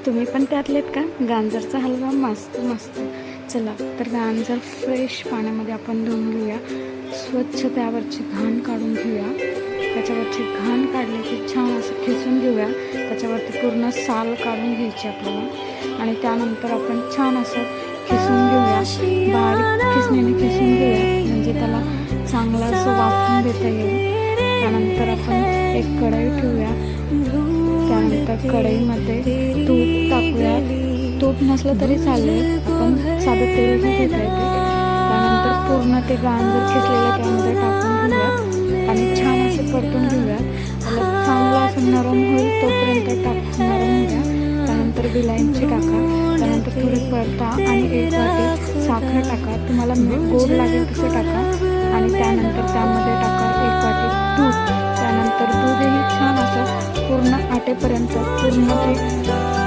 तुम्ही पण त्यातलेत का? गाजरचा हलवा मस्त मस्त. चला तर गाजर फ्रेश पाण्यामध्ये आपण धुवून घेऊया. स्वच्छ त्यावरची घाण काढून घेऊया. त्याच्यावरची घाण काढली की छान असं खिसून घेऊया. त्याच्यावरती पूर्ण साल काढून घ्यायची आपल्याला आणि त्यानंतर आपण छान असं खिसून घेऊया. बारीक खिसणीने खिसून घेऊया म्हणजे त्याला चांगलं असं वाफून देता येईल. त्यानंतर आपण एक कढई ठेवूया. त्यानंतर कढईमध्ये तूप टाकूया. तूप नसलं तरी चालेल, आपण साधं तेलही घेता येते. त्यानंतर पूर्ण ते गाजर खिसलेलं त्यामध्ये टाकून घेऊया आणि छान असं परतून घेऊया. त्याला चांगलं असं नरम होईल तोपर्यंत नरम होऊया. त्यानंतर विलायची टाका. त्यानंतर थोडी परता आणि एक वाटी साखर टाका. तुम्हाला गोड लागेल तसं टाका आणि त्यानंतर त्यामध्ये टाका एक वाटी दूध. त्यानंतर दूधही छान असं पूर्ण आटेपर्यंत पूर्ण ते